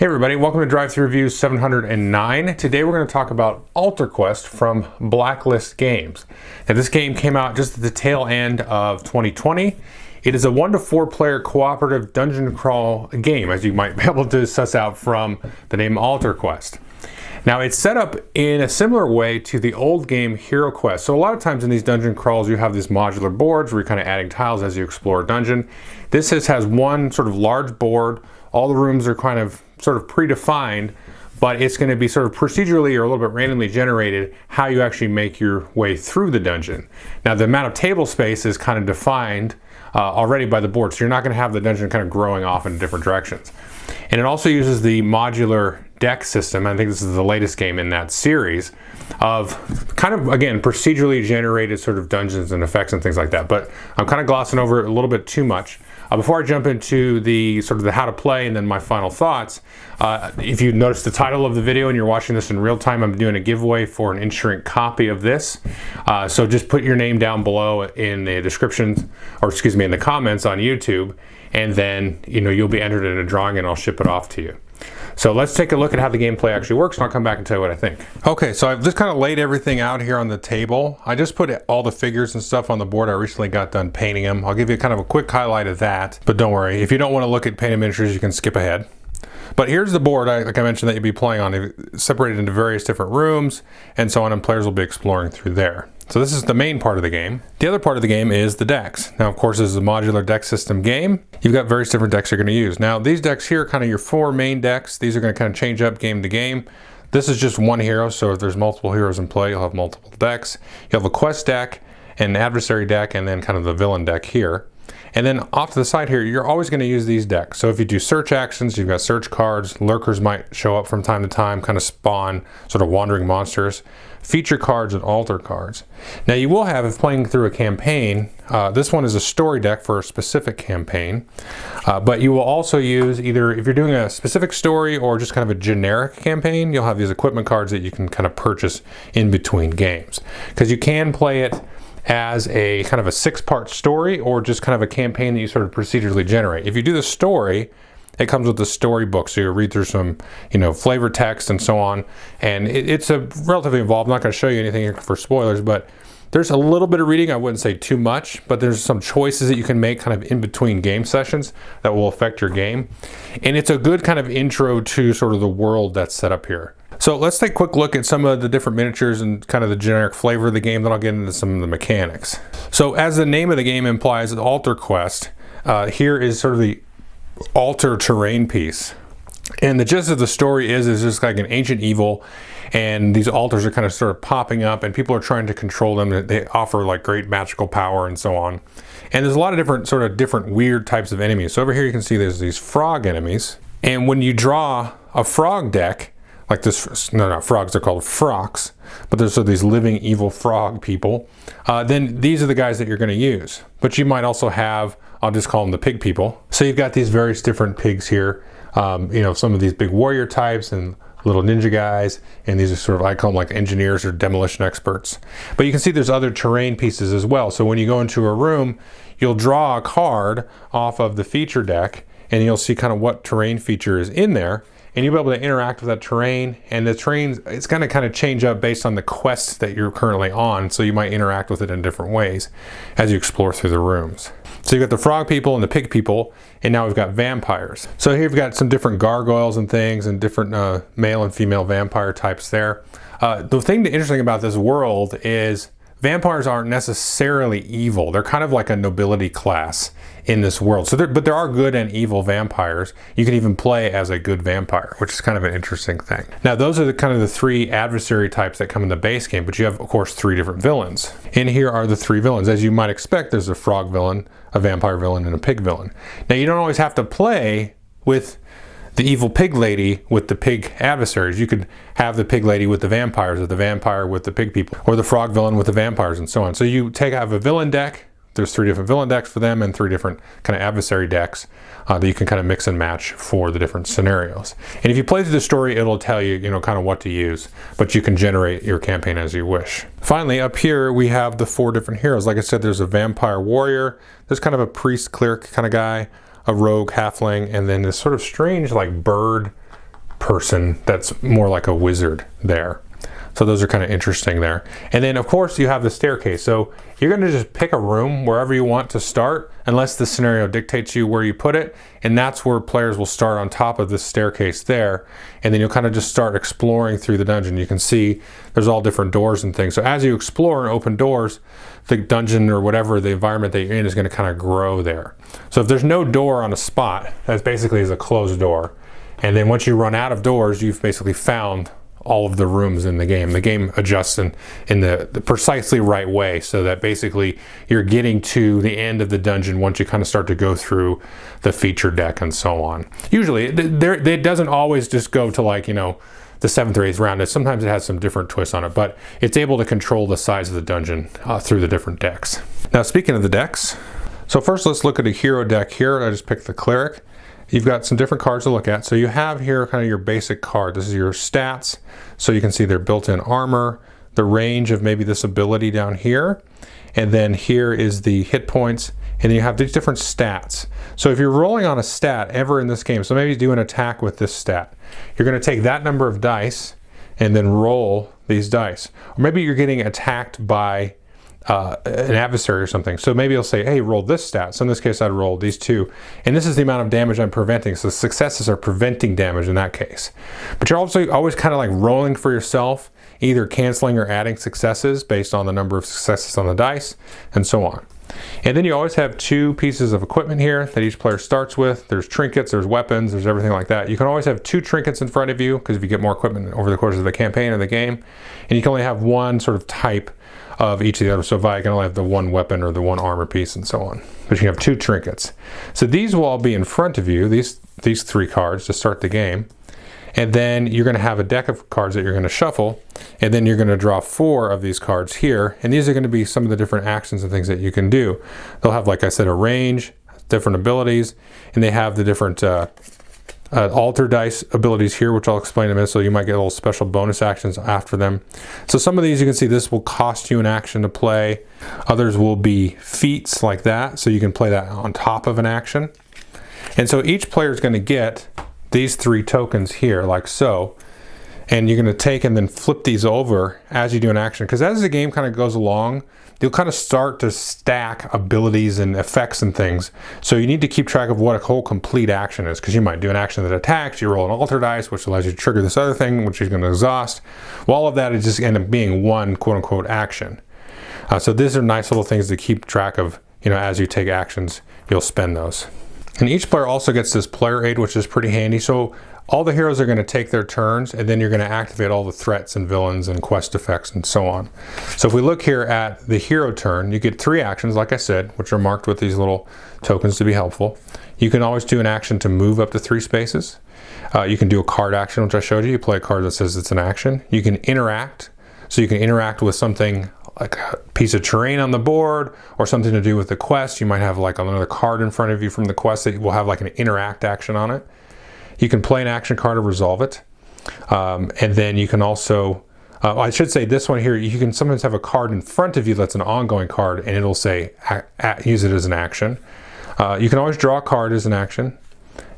Hey everybody, welcome to Drive Thru Reviews 709. Today we're going to talk about Altar Quest from Blacklist Games. Now this game came out just at the tail end of 2020. It is a 1 to 4 player cooperative dungeon crawl game, as you might be able to suss out from the name Altar Quest. Now it's set up in a similar way to the old game Hero Quest. So a lot of times in these dungeon crawls you have these modular boards where you're kind of adding tiles as you explore a dungeon. This has one sort of large board. All the rooms are kind of sort of predefined, but it's going to be sort of procedurally or a little bit randomly generated how you actually make your way through the dungeon. Now the amount of table space is kind of defined already by the board, so you're not going to have the dungeon kind of growing off in different directions. And it also uses the modular deck system. I think this is the latest game in that series of kind of, again, procedurally generated sort of dungeons and effects and things like that. But I'm kind of glossing over it a little bit too much. Before I jump into the sort of the how to play and then my final thoughts, if you notice the title of the video and you're watching this in real time, I'm doing a giveaway for an in-shrink copy of this. So just put your name down below in the description, or excuse me, in the comments on YouTube, and then you'll be entered in a drawing and I'll ship it off to you. So let's take a look at how the gameplay actually works and I'll come back and tell you what I think. Okay, so I've just kind of laid everything out here on the table. I just put all the figures and stuff on the board. I recently got done painting them. I'll give you kind of a quick highlight of that, but don't worry. If you don't want to look at painted miniatures, you can skip ahead. But here's the board, like I mentioned, that you'll be playing on, separated into various different rooms and so on, and players will be exploring through there. So this is the main part of the game. The other part of the game is the decks. Now, of course, this is a modular deck system game. You've got various different decks you're going to use. Now, these decks here are kind of your 4 main decks. These are going to kind of change up game to game. This is just one hero, so if there's multiple heroes in play, you'll have multiple decks. You'll have a quest deck, an adversary deck, and then kind of the villain deck here. And then off to the side here, you're always going to use these decks. So if you do search actions, you've got search cards, lurkers might show up from time to time, kind of spawn sort of wandering monsters, feature cards, and altar cards. Now you will have, if playing through a campaign, this one is a story deck for a specific campaign, but you will also use either, if you're doing a specific story or just kind of a generic campaign, you'll have these equipment cards that you can kind of purchase in between games. Because you can play it as a kind of a 6-part story or just kind of a campaign that you sort of procedurally generate. If you do the story, it comes with the storybook, so you read through some flavor text and so on, and it's a relatively involved. I'm not going to show you anything here for spoilers, but there's a little bit of reading. I wouldn't say too much, but there's some choices that you can make kind of in between game sessions that will affect your game, and it's a good kind of intro to sort of the world that's set up here. So let's take a quick look at some of the different miniatures and kind of the generic flavor of the game, then I'll get into some of the mechanics. So as the name of the game implies, Altar Quest, here is sort of the altar terrain piece. And the gist of the story is just like an ancient evil, and these altars are kind of sort of popping up and people are trying to control them. They offer like great magical power and so on. And there's a lot of different weird types of enemies. So over here you can see there's these frog enemies. And when you draw a frog deck, like this, no, not frogs, they're called frocks, but there's these living evil frog people, then these are the guys that you're going to use. But you might also have, I'll just call them the pig people. So you've got these various different pigs here, some of these big warrior types and little ninja guys, and these are sort of, I call them like engineers or demolition experts. But you can see there's other terrain pieces as well. So when you go into a room, you'll draw a card off of the feature deck, and you'll see kind of what terrain feature is in there. And you'll be able to interact with that terrain, and the terrain, it's going to kind of change up based on the quest that you're currently on, so you might interact with it in different ways as you explore through the rooms. So you've got the frog people and the pig people, and now we've got vampires. So here we've got some different gargoyles and things, and different male and female vampire types there. The thing that's interesting about this world is vampires aren't necessarily evil. They're kind of like a nobility class in this world. But there are good and evil vampires. You can even play as a good vampire, which is kind of an interesting thing. Now, those are kind of the 3 adversary types that come in the base game, but you have, of course, 3 different villains. And here are the 3 villains. As you might expect, there's a frog villain, a vampire villain, and a pig villain. Now, you don't always have to play with the evil pig lady with the pig adversaries. You could have the pig lady with the vampires, or the vampire with the pig people, or the frog villain with the vampires, and so on. So you have a villain deck. There's 3 different villain decks for them, and 3 different kind of adversary decks that you can kind of mix and match for the different scenarios. And if you play through the story, it'll tell you, kind of what to use, but you can generate your campaign as you wish. Finally, up here we have the 4 different heroes. Like I said, there's a vampire warrior. There's kind of a priest cleric kind of guy, a rogue halfling, and then this sort of strange like bird person that's more like a wizard there. So those are kind of interesting there. And then of course you have the staircase. So you're going to just pick a room wherever you want to start, unless the scenario dictates you where you put it. And that's where players will start on top of this staircase there. And then you'll kind of just start exploring through the dungeon. You can see there's all different doors and things. So as you explore and open doors, the dungeon or whatever the environment that you're in is going to kind of grow there. So if there's no door on a spot, that's basically is a closed door. And then once you run out of doors, you've basically found all of the rooms in the game. The game adjusts in the precisely right way, so that basically you're getting to the end of the dungeon once you kind of start to go through the feature deck and so on. Usually it doesn't always just go to, like, you know, the 7th or 8th round. Sometimes it has some different twists on it, but it's able to control the size of the dungeon through the different decks. Now, speaking of the decks, so first let's look at a hero deck here. I just picked the Cleric. You've got some different cards to look at. So you have here kind of your basic card. This is your stats. So you can see their built-in armor, the range of maybe this ability down here. And then here is the hit points. And then you have these different stats. So if you're rolling on a stat ever in this game, so maybe you do an attack with this stat, you're going to take that number of dice and then roll these dice. Or maybe you're getting attacked by an adversary or something. So maybe you'll say, hey, roll this stat. So in this case, I'd roll these two. And this is the amount of damage I'm preventing. So successes are preventing damage in that case. But you're also always kind of like rolling for yourself, either canceling or adding successes based on the number of successes on the dice, and so on. And then you always have 2 pieces of equipment here that each player starts with. There's trinkets, there's weapons, there's everything like that. You can always have 2 trinkets in front of you, because if you get more equipment over the course of the campaign or the game, and you can only have 1 sort of type of each of the others. So Vi can only have the 1 weapon or the 1 armor piece and so on. But you can have 2 trinkets. So these will all be in front of you, these 3 cards to start the game. And then you're going to have a deck of cards that you're going to shuffle, and then you're going to draw 4 of these cards here, and these are going to be some of the different actions and things that you can do. They'll have, like I said, a range, different abilities, and they have the different alter dice abilities here, which I'll explain in a minute. So you might get little special bonus actions after them. So some of these, you can see this will cost you an action to play. Others will be feats like that, so you can play that on top of an action. And so each player is going to get these 3 tokens here, like so, and you're going to take and then flip these over as you do an action, because as the game kind of goes along, you'll kind of start to stack abilities and effects and things. So you need to keep track of what a whole complete action is, because you might do an action that attacks, you roll an alter dice, which allows you to trigger this other thing, which is going to exhaust. Well, all of that is just end up being one quote-unquote action. So these are nice little things to keep track of. You know, as you take actions, you'll spend those. And each player also gets this player aid, which is pretty handy. So all the heroes are going to take their turns, and then you're going to activate all the threats and villains and quest effects and so on. So if we look here at the hero turn, you get 3 actions, like I said, which are marked with these little tokens to be helpful. You can always do an action to move up to 3 spaces. You can do a card action, which I showed you. You play a card that says it's an action. You can interact. So you can interact with something like a piece of terrain on the board, or something to do with the quest. You might have like another card in front of you from the quest that will have like an interact action on it. You can play an action card to resolve it. And then you can also, I should say this one here, you can sometimes have a card in front of you that's an ongoing card, and it'll say use it as an action. You can always draw a card as an action.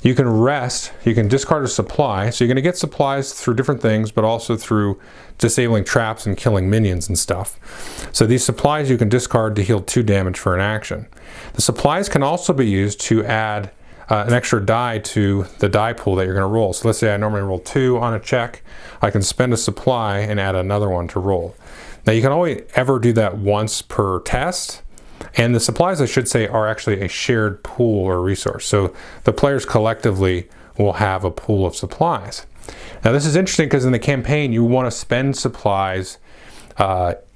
You can rest, you can discard a supply, so you're going to get supplies through different things, but also through disabling traps and killing minions and stuff. So these supplies you can discard to heal 2 damage for an action. The supplies can also be used to add an extra die to the die pool that you're going to roll. So let's say I normally roll 2 on a check. I can spend a supply and add another one to roll. Now you can only ever do that once per test. And the supplies, I should say, are actually a shared pool or resource. So the players collectively will have a pool of supplies. Now this is interesting because in the campaign you want to spend supplies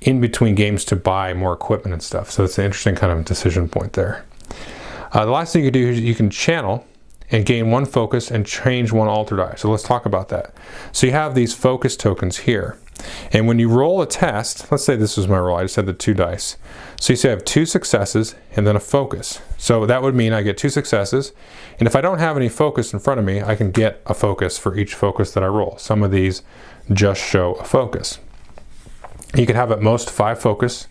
in between games to buy more equipment and stuff. So it's an interesting kind of decision point there. The last thing you can do is you can channel and gain 1 focus and change 1 alter die. So let's talk about that. So you have these focus tokens here. And when you roll a test, let's say this was my roll, I just had the 2 dice. So you see I have 2 successes and then a focus. So that would mean I get 2 successes. And if I don't have any focus in front of me, I can get a focus for each focus that I roll. Some of these just show a focus. You can have at most 5 focus.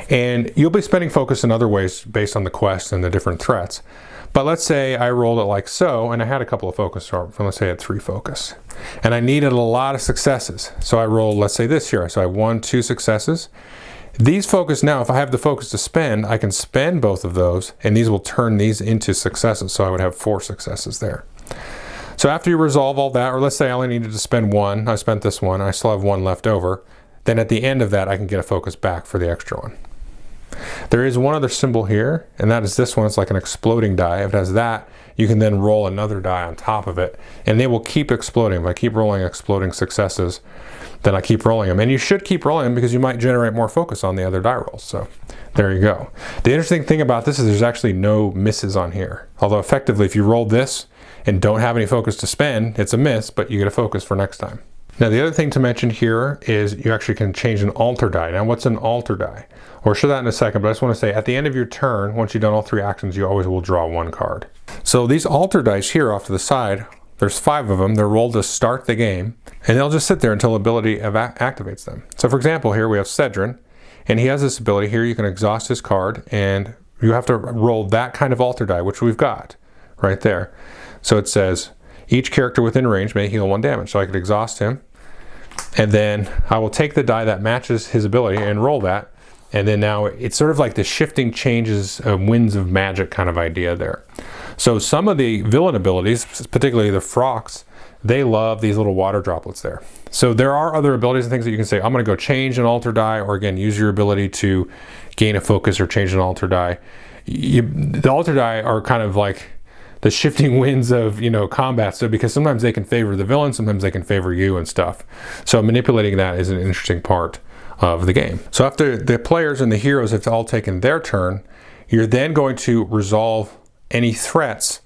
And you'll be spending focus in other ways based on the quest and the different threats. But let's say I rolled it like so, and I had a couple of focus, from let's say I had 3 focus. And I needed a lot of successes. So I rolled, let's say this here. So I have 1, 2 successes. These focus now, if I have the focus to spend, I can spend both of those, and these will turn these into successes. So I would have 4 successes there. So after you resolve all that, or let's say I only needed to spend 1, I spent this 1, I still have 1 left over, then at the end of that I can get a focus back for the extra one. There is one other symbol here, and that is this one. It's like an exploding die. If it has that, you can then roll another die on top of it, and they will keep exploding. If I keep rolling exploding successes, then I keep rolling them. And you should keep rolling them because you might generate more focus on the other die rolls. So there you go. The interesting thing about this is there's actually no misses on here. Although effectively, if you roll this and don't have any focus to spend, it's a miss, but you get a focus for next time. Now the other thing to mention here is you actually can change an alter die. Now what's an alter die? We'll show that in a second, but I just want to say at the end of your turn, once you've done all 3 actions, you always will draw 1 card. So these alter dice here off to the side, there's 5 of them. They're rolled to start the game, and they'll just sit there until ability activates them. So for example, here we have Cedrin, and he has this ability here. You can exhaust his card, and you have to roll that kind of alter die, which we've got right there. So it says, each character within range may heal 1 damage. So I could exhaust him, and then I will take the die that matches his ability and roll that. And then now it's sort of like the shifting changes, winds of magic kind of idea there. So some of the villain abilities, particularly the Frox, they love these little water droplets there. So there are other abilities and things that you can say, I'm going to go change an alter die, or again, use your ability to gain a focus or change an alter die. The alter die are kind of like the shifting winds of, combat. So because sometimes they can favor the villain, sometimes they can favor you and stuff. So manipulating that is an interesting part of the game. So after the players and the heroes have all taken their turn, you're then going to resolve any threats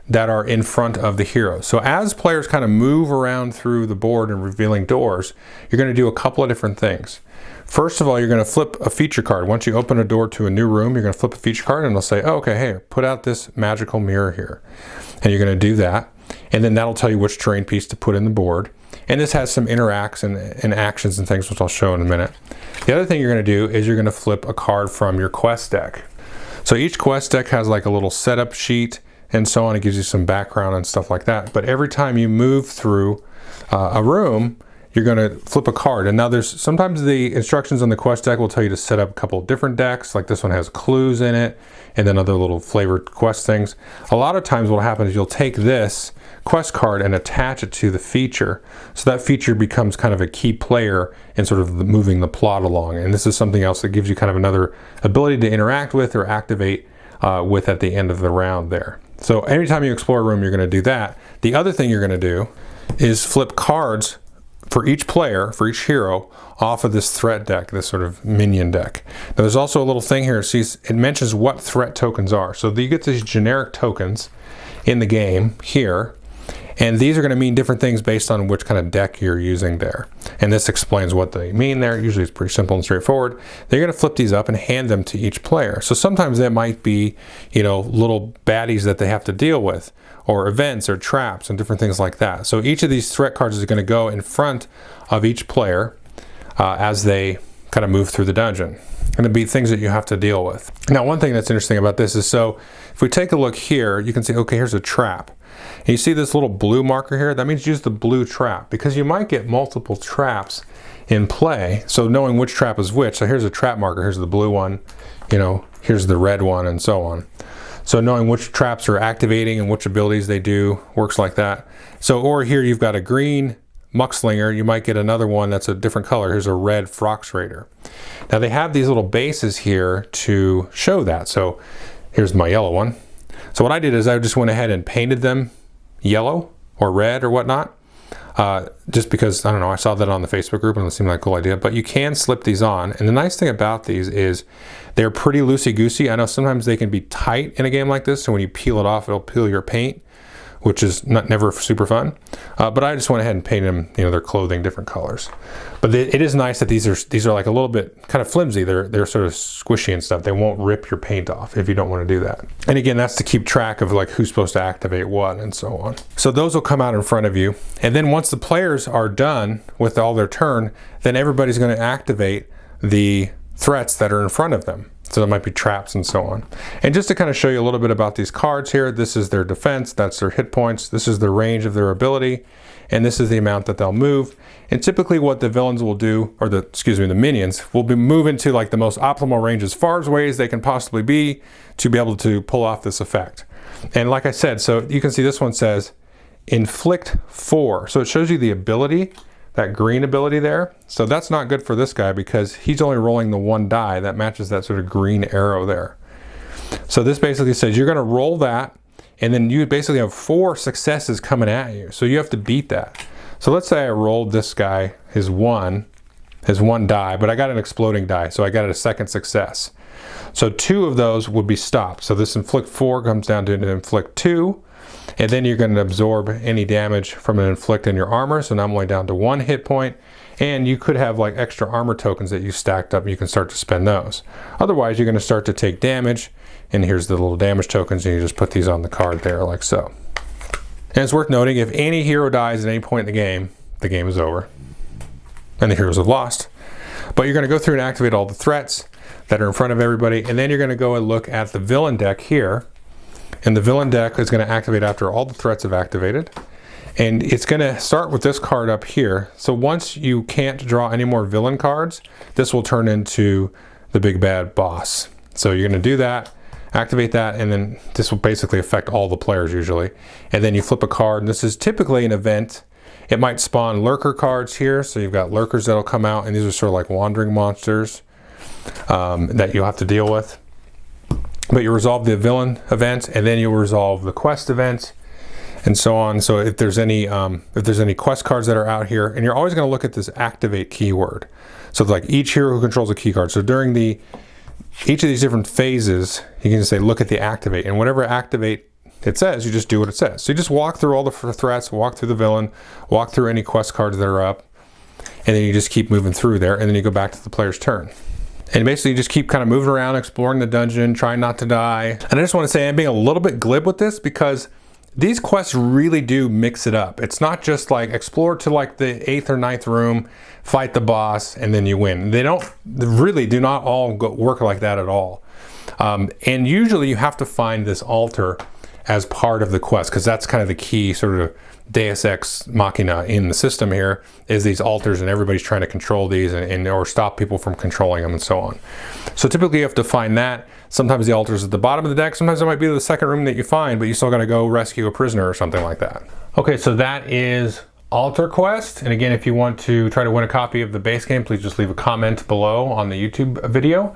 that are in front of the heroes. So as players kind of move around through the board and revealing doors, you're going to do a couple of different things. First of all, you're going to flip a feature card. Once you open a door to a new room, you're going to flip a feature card, and they'll say, oh, okay, hey, put out this magical mirror here. And you're going to do that, and then that'll tell you which terrain piece to put in the board. And this has some interacts and actions and things, which I'll show in a minute. The other thing you're going to do is you're going to flip a card from your quest deck. So each quest deck has like a little setup sheet and so on. It gives you some background and stuff like that. But every time you move through a room, you're going to flip a card. And now there's sometimes the instructions on the quest deck will tell you to set up a couple of different decks. Like this one has clues in it and then other little flavored quest things. A lot of times what will happen is you'll take this quest card and attach it to the feature. So that feature becomes kind of a key player in sort of moving the plot along. And this is something else that gives you kind of another ability to interact with or activate with at the end of the round there. So anytime you explore a room, you're going to do that. The other thing you're going to do is flip cards for each player, for each hero, off of this threat deck, this sort of minion deck. Now there's also a little thing here, it mentions what threat tokens are. So you get these generic tokens in the game here, and these are going to mean different things based on which kind of deck you're using there. And this explains what they mean there. Usually it's pretty simple and straightforward. They're going to flip these up and hand them to each player. So sometimes that might be, little baddies that they have to deal with, or events or traps and different things like that. So each of these threat cards is going to go in front of each player as they kind of move through the dungeon. Going to be things that you have to deal with. Now one thing that's interesting about this is, so if we take a look here, you can see, okay, here's a trap. And you see this little blue marker here? That means use the blue trap, because you might get multiple traps in play. So knowing which trap is which, so here's a trap marker, here's the blue one, here's the red one, and so on. So knowing which traps are activating and which abilities they do works like that. So, or here you've got a green Muckslinger, you might get another one that's a different color. Here's a red Frox Raider. Now they have these little bases here to show that. So here's my yellow one. So what I did is I just went ahead and painted them yellow or red or whatnot. Just because, I don't know, I saw that on the Facebook group and it seemed like a cool idea, but you can slip these on. And the nice thing about these is they're pretty loosey-goosey. I know sometimes they can be tight in a game like this, so when you peel it off, it'll peel your paint, which is never super fun. But I just went ahead and painted them, their clothing different colors. But it is nice that these are like a little bit kind of flimsy. They're sort of squishy and stuff. They won't rip your paint off if you don't want to do that. And again, that's to keep track of like who's supposed to activate what and so on. So those will come out in front of you. And then once the players are done with all their turn, then everybody's going to activate the threats that are in front of them. So there might be traps and so on. And just to kind of show you a little bit about these cards here, this is their defense, that's their hit points, this is the range of their ability, and this is the amount that they'll move. And typically what the villains will do, or the minions, will move into like the most optimal range as far away as they can possibly be to be able to pull off this effect. And like I said, so you can see this one says inflict 4. So it shows you the ability, that green ability there. So that's not good for this guy because he's only rolling the 1 die that matches that sort of green arrow there. So this basically says you're going to roll that, and then you basically have 4 successes coming at you. So you have to beat that. So let's say I rolled this guy his one die, but I got an exploding die, so I got a second success. So 2 of those would be stopped. So this inflict 4 comes down to an inflict 2, and then you're going to absorb any damage from an inflict in your armor. So now I'm only down to 1 hit point, and you could have like extra armor tokens that you stacked up, and you can start to spend those. Otherwise, you're going to start to take damage, and here's the little damage tokens, and you just put these on the card there like so. And it's worth noting, if any hero dies at any point in the game is over, and the heroes have lost. But you're going to go through and activate all the threats that are in front of everybody, and then you're going to go and look at the villain deck here. And the villain deck is going to activate after all the threats have activated. And it's going to start with this card up here. So once you can't draw any more villain cards, this will turn into the big bad boss. So you're going to do that, activate that, and then this will basically affect all the players usually. And then you flip a card, and this is typically an event. It might spawn lurker cards here. So you've got lurkers that'll come out, and these are sort of like wandering monsters that you'll have to deal with. But you resolve the villain event, and then you'll resolve the quest event, and so on. So if there's any quest cards that are out here, and you're always going to look at this activate keyword. So like each hero who controls a key card. So during each of these different phases, you can just say look at the activate, and whatever activate it says, you just do what it says. So you just walk through all the threats, walk through the villain, walk through any quest cards that are up, and then you just keep moving through there, and then you go back to the player's turn. And basically you just keep kind of moving around, exploring the dungeon, trying not to die. And I just want to say I'm being a little bit glib with this because these quests really do mix it up. It's not just like explore to like the 8th or 9th room, fight the boss, and then you win. They really do not all work like that at all. And usually you have to find this altar as part of the quest, because that's kind of the key sort of Deus Ex Machina in the system here, is these altars, and everybody's trying to control these or stop people from controlling them and so on. So typically you have to find that. Sometimes the altar's at the bottom of the deck, sometimes it might be the second room that you find, but you still got to go rescue a prisoner or something like that. Okay, so that is Altar Quest, and again, if you want to try to win a copy of the base game, please just leave a comment below on the YouTube video.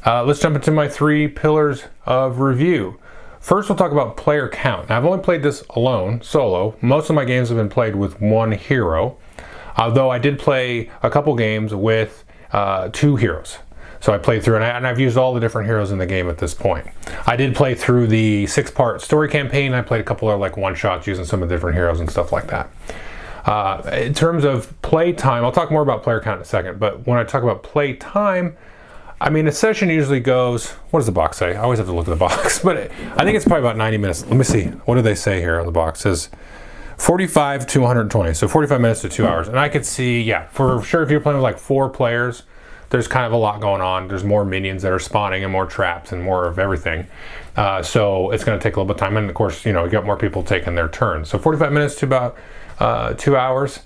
Let's jump into my 3 pillars of review. First, we'll talk about player count. Now, I've only played this alone, solo. Most of my games have been played with 1 hero, although I did play a couple games with 2 heroes. So I played through, and I've used all the different heroes in the game at this point. I did play through the 6-part story campaign. I played a couple of like one-shots using some of the different heroes and stuff like that. In terms of play time, I'll talk more about player count in a second, but when I talk about play time, I mean, a session usually goes, what does the box say? I always have to look at the box, but I think it's probably about 90 minutes. Let me see. What do they say here on the box? It says 45 to 120, so 45 minutes to 2 hours. And I could see, yeah, for sure if you're playing with like 4 players, there's kind of a lot going on. There's more minions that are spawning and more traps and more of everything. So it's going to take a little bit of time. And of course, you got more people taking their turn. So 45 minutes to about 2 hours.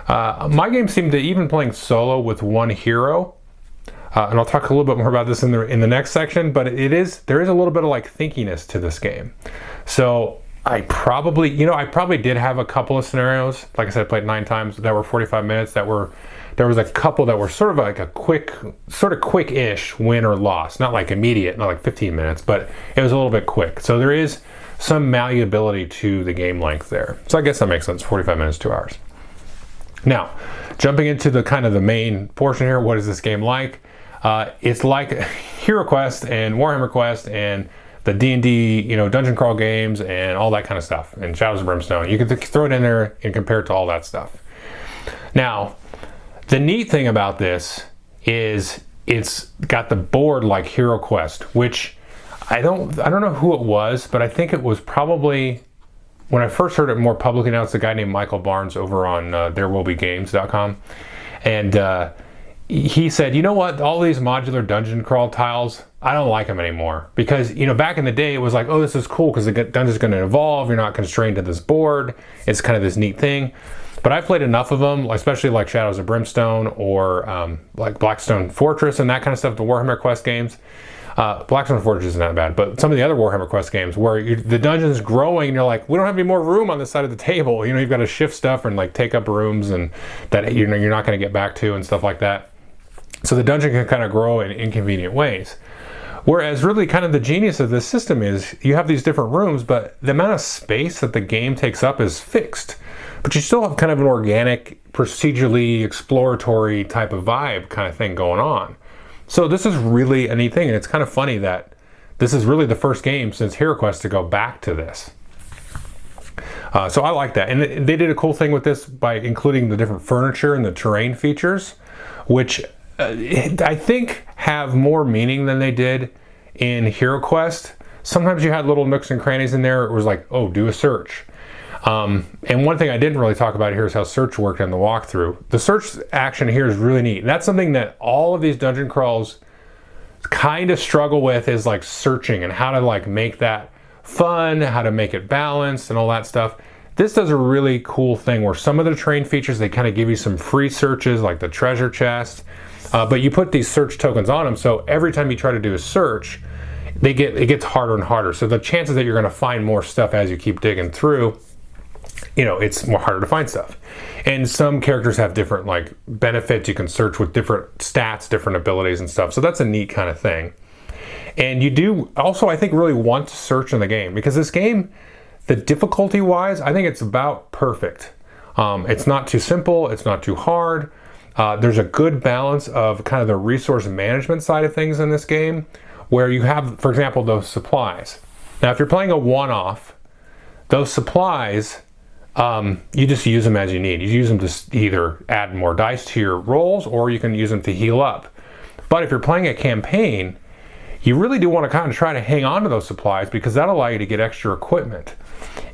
My game seemed to, even playing solo with 1 hero, and I'll talk a little bit more about this in the next section, but there is a little bit of like thinkiness to this game. So I probably did have a couple of scenarios. Like I said, I played 9 times that were 45 minutes. There was a couple that were sort of like a quick-ish win or loss. Not like immediate, not like 15 minutes, but it was a little bit quick. So there is some malleability to the game length there. So I guess that makes sense, 45 minutes, 2 hours. Now, jumping into the kind of the main portion here, what is this game like? It's like Hero Quest and Warhammer Quest and the D&D, dungeon crawl games and all that kind of stuff, and Shadows of Brimstone. You can throw it in there and compare it to all that stuff. Now, the neat thing about this is it's got the board like Hero Quest, which I don't know who it was, but I think it was probably, when I first heard it more publicly announced, a guy named Michael Barnes over on therewillbegames.com, and he said, you know what, all these modular dungeon crawl tiles, I don't like them anymore. Because, back in the day, it was like, oh, this is cool because the dungeon's going to evolve. You're not constrained to this board. It's kind of this neat thing. But I've played enough of them, especially like Shadows of Brimstone or like Blackstone Fortress and that kind of stuff, the Warhammer Quest games. Blackstone Fortress isn't that bad, but some of the other Warhammer Quest games where the dungeon's growing and you're like, we don't have any more room on this side of the table. You've got to shift stuff and like take up rooms and that you're not going to get back to and stuff like that. So the dungeon can kind of grow in inconvenient ways. Whereas really kind of the genius of this system is you have these different rooms, but the amount of space that the game takes up is fixed. But you still have kind of an organic, procedurally exploratory type of vibe kind of thing going on. So this is really a neat thing, and it's kind of funny that this is really the first game since HeroQuest to go back to this. So I like that. And they did a cool thing with this by including the different furniture and the terrain features, which I think have more meaning than they did in HeroQuest. Sometimes you had little nooks and crannies in there. It was like, oh, do a search. And one thing I didn't really talk about here is how search worked in the walkthrough. The search action here is really neat. And that's something that all of these dungeon crawls kind of struggle with, is like searching and how to like make that fun, how to make it balanced and all that stuff. This does a really cool thing where some of the terrain features, they kind of give you some free searches like the treasure chest. But you put these search tokens on them, so every time you try to do a search, it gets harder and harder. So the chances that you're going to find more stuff as you keep digging through, it's more harder to find stuff. And some characters have different like benefits. You can search with different stats, different abilities and stuff. So that's a neat kind of thing. And you do also, I think, really want to search in the game, because this game, the difficulty wise, I think it's about perfect. It's not too simple. It's not too hard. There's a good balance of kind of the resource management side of things in this game, where you have, for example, those supplies. Now, if you're playing a one-off, those supplies, you just use them as you need. You use them to either add more dice to your rolls, or you can use them to heal up. But if you're playing a campaign, you really do want to kind of try to hang on to those supplies, because that'll allow you to get extra equipment.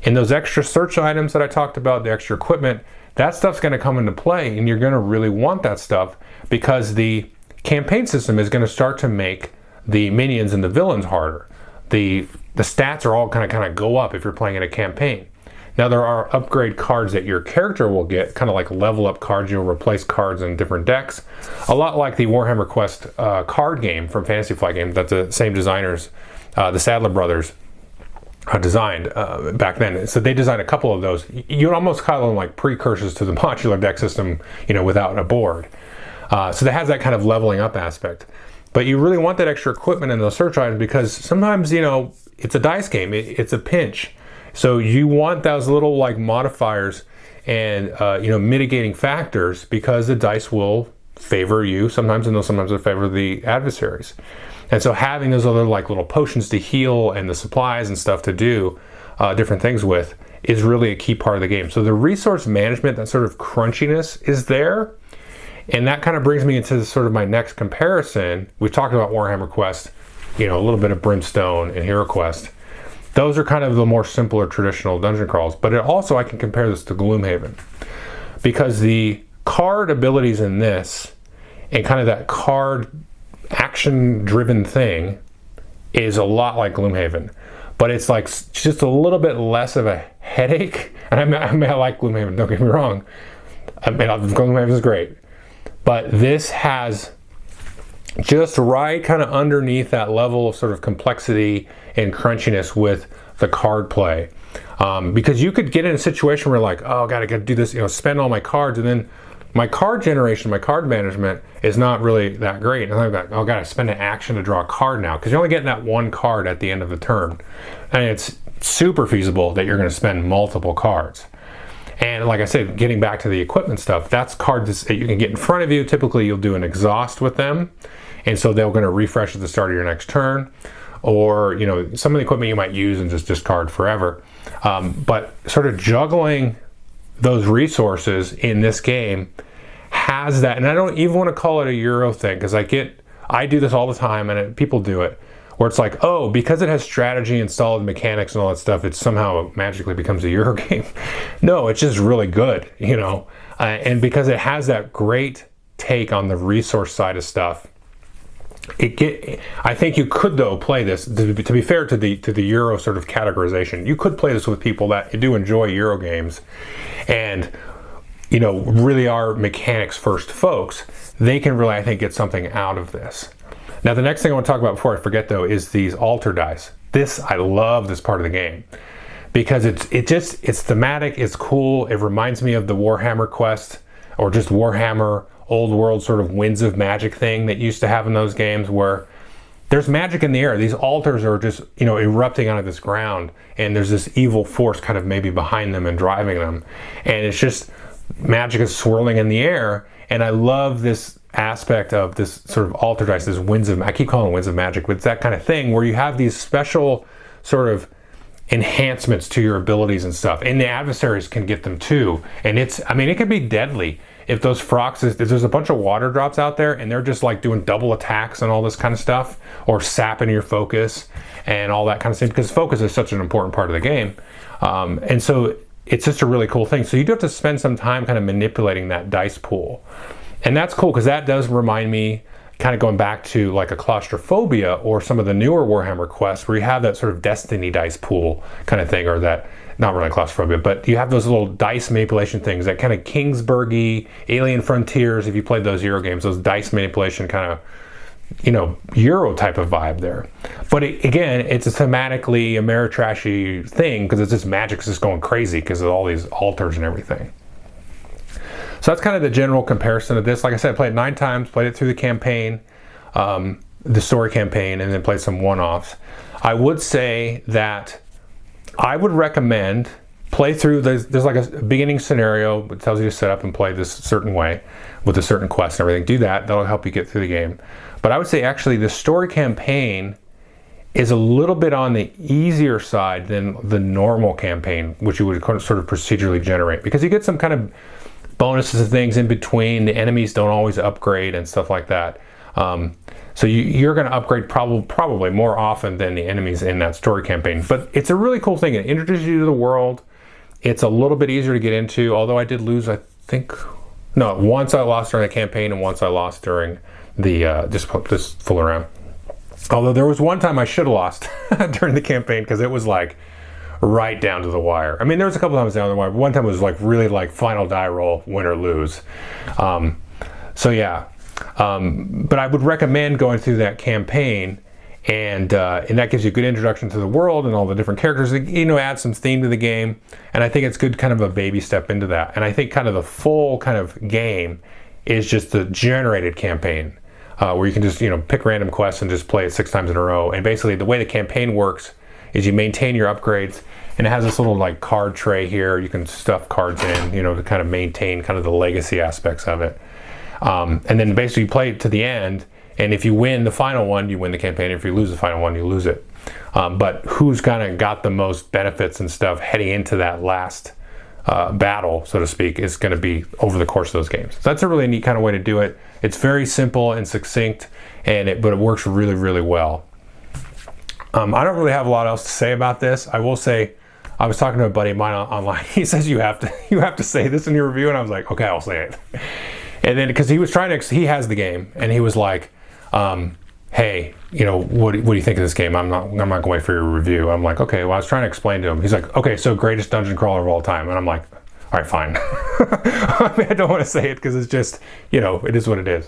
And those extra search items that I talked about, the extra equipment, that stuff's going to come into play, and you're going to really want that stuff, because the campaign system is going to start to make the minions and the villains harder. The stats are all kind of go up if you're playing in a campaign. Now, there are upgrade cards that your character will get, kind of like level up cards. You'll replace cards in different decks, a lot like the Warhammer Quest card game from Fantasy Flight Games that the same designers, the Sadler brothers, designed back then. So they designed a couple of those. You'd almost call them like precursors to the modular deck system, without a board. So that has that kind of leveling up aspect. But you really want that extra equipment in those search items, because sometimes, it's a dice game. It's a pinch. So you want those little like modifiers and, mitigating factors, because the dice will favor you sometimes, and sometimes they'll favor the adversaries. And so having those other like little potions to heal and the supplies and stuff to do different things with is really a key part of the game. So the resource management, that sort of crunchiness is there. And that kind of brings me into sort of my next comparison. We've talked about Warhammer Quest, a little bit of Brimstone and HeroQuest. Those are kind of the more simpler traditional dungeon crawls. But I can compare this to Gloomhaven, because the card abilities in this and kind of that card action-driven thing is a lot like Gloomhaven, but it's like just a little bit less of a headache. And I like Gloomhaven, don't get me wrong. Gloomhaven is great, but this has just right kind of underneath that level of sort of complexity and crunchiness with the card play, because you could get in a situation where like, oh god, I gotta do this, spend all my cards, and then my card generation, my card management is not really that great. And I'm like, oh god, I spend an action to draw a card now, because you're only getting that one card at the end of the turn, and it's super feasible that you're going to spend multiple cards. And like I said, getting back to the equipment stuff, that's cards that you can get in front of you. Typically you'll do an exhaust with them, and so they're going to refresh at the start of your next turn, or some of the equipment you might use and just discard forever. But sort of juggling those resources in this game has that, and I don't even want to call it a Euro thing, because I do this all the time, and people do it, where it's like, oh, because it has strategy and solid mechanics and all that stuff, it somehow magically becomes a Euro game. No, it's just really good, and because it has that great take on the resource side of stuff. I think you could, though, play this, to be fair to the Euro sort of categorization, you could play this with people that do enjoy Euro games and, you know, really are mechanics first folks. They can really, I think, get something out of this. Now, the next thing I want to talk about before I forget, though, is these altar dice. I love this part of the game because it's thematic, it's cool. It reminds me of the Warhammer Quest or just Warhammer Old World sort of Winds of Magic thing that used to have in those games, where there's magic in the air. These altars are just, you know, erupting out of this ground, and there's this evil force kind of maybe behind them and driving them, and it's just magic is swirling in the air. And I love this aspect of this sort of altar dice, this I keep calling it Winds of Magic, but it's that kind of thing where you have these special sort of enhancements to your abilities and stuff, and the adversaries can get them too. And it can be deadly if those frogs, if there's a bunch of water drops out there and they're just like doing double attacks and all this kind of stuff, or sapping your focus and all that kind of stuff, because focus is such an important part of the game. And so it's just a really cool thing. So you do have to spend some time kind of manipulating that dice pool. And that's cool, because that does remind me, kind of going back to like a Claustrophobia or some of the newer Warhammer quests, where you have that sort of Destiny dice pool kind of thing, or that, not really Claustrophobia, but you have those little dice manipulation things, that kind of Kingsburg-y, Alien Frontiers, if you played those Euro games, those dice manipulation kind of, you know, Euro type of vibe there. But again, it's a thematically Ameritrashy thing, because it's just magic's just going crazy because of all these altars and everything. So that's kind of the general comparison of this. Like I said, I played it 9 times, played it through the campaign, the story campaign, and then played some one-offs. I would say that I would recommend play through, there's like a beginning scenario that tells you to set up and play this certain way with a certain quest and everything. Do that, that'll help you get through the game. But I would say actually the story campaign is a little bit on the easier side than the normal campaign, which you would sort of procedurally generate, because you get some kind of bonuses and things in between. The enemies don't always upgrade and stuff like that. So you're going to upgrade probably more often than the enemies in that story campaign. But it's a really cool thing. It introduces you to the world. It's a little bit easier to get into, although I did lose, once I lost during the campaign and once I lost during the just full around. Although there was one time I should have lost during the campaign, because it was like right down to the wire. I mean, there was a couple times down to the wire, but one time it was like really like final die roll, win or lose. So yeah. But I would recommend going through that campaign, and that gives you a good introduction to the world and all the different characters. You know, add some theme to the game, and I think it's good, kind of a baby step into that. And I think kind of the full kind of game is just the generated campaign, where you can just, you know, pick random quests and just play it 6 times in a row. And basically, the way the campaign works is you maintain your upgrades, and it has this little like card tray here. You can stuff cards in, you know, to kind of maintain kind of the legacy aspects of it. And then basically you play it to the end, and if you win the final one, you win the campaign. If you lose the final one, you lose it. But who's kind of got the most benefits and stuff heading into that last battle, so to speak, is going to be over the course of those games. So that's a really neat kind of way to do it. It's very simple and succinct, but it works really, really well. I don't really have a lot else to say about this. I will say, I was talking to a buddy of mine online. He says you have to say this in your review, and I was like, okay, I'll say it. And then, because he has the game, and he was like, hey, you know, what do you think of this game? I'm not going to wait for your review. I'm like, okay, well, I was trying to explain to him. He's like, okay, so greatest dungeon crawler of all time. And I'm like, all right, fine. I mean, I don't want to say it because it's just, you know, it is what it is.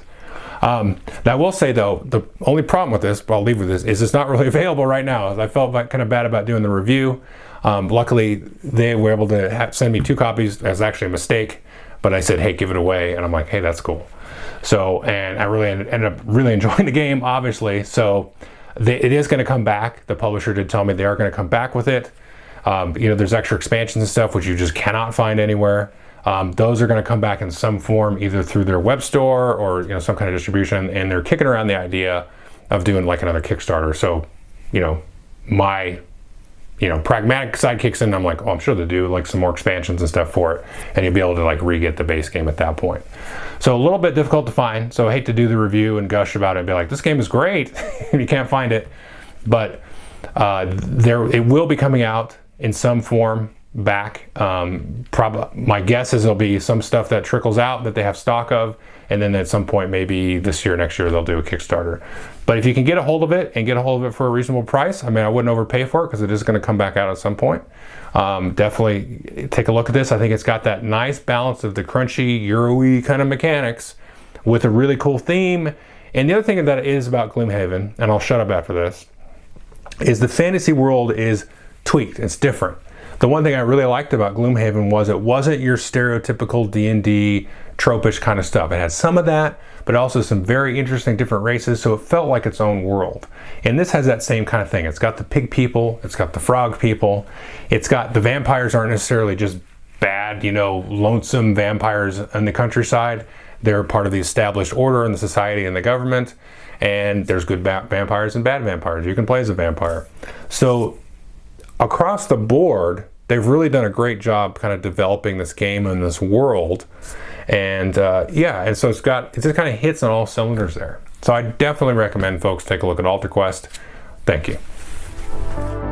Now, I will say, though, the only problem with this, but I'll leave with this, is it's not really available right now. I felt kind of bad about doing the review. Luckily, they were able to send me 2 copies. That's actually a mistake. But I said, hey, give it away. And I'm like, hey, that's cool. So, and I really ended up really enjoying the game, obviously. So it is going to come back. The publisher did tell me they are going to come back with it. You know, there's extra expansions and stuff, which you just cannot find anywhere. Those are going to come back in some form, either through their web store or, you know, some kind of distribution. And they're kicking around the idea of doing like another Kickstarter. So, you know, my pragmatic side kicks in. I'm like, oh, I'm sure they'll do like some more expansions and stuff for it, and you'll be able to like re-get the base game at that point. So a little bit difficult to find. So I hate to do the review and gush about it and be like, this game is great, and you can't find it. But it will be coming out in some form back. My guess is there'll be some stuff that trickles out that they have stock of, and then at some point, maybe this year, next year, they'll do a Kickstarter. But if you can get a hold of it and get a hold of it for a reasonable price, I mean, I wouldn't overpay for it because it is going to come back out at some point. Definitely take a look at this. I think it's got that nice balance of the crunchy, Euro-y kind of mechanics with a really cool theme. And the other thing that is about Gloomhaven, and I'll shut up after this, is the fantasy world is tweaked. It's different. The one thing I really liked about Gloomhaven was it wasn't your stereotypical D&D tropish kind of stuff. It had some of that, but also some very interesting different races, so it felt like its own world. And this has that same kind of thing. It's got the pig people, it's got the frog people, it's got the vampires aren't necessarily just bad, lonesome vampires in the countryside. They're part of the established order in the society and the government, and there's good vampires and bad vampires. You can play as a vampire. So across the board, they've really done a great job kind of developing this game and this world. And and so it just kind of hits on all cylinders there. So I definitely recommend folks take a look at Altar Quest. Thank you.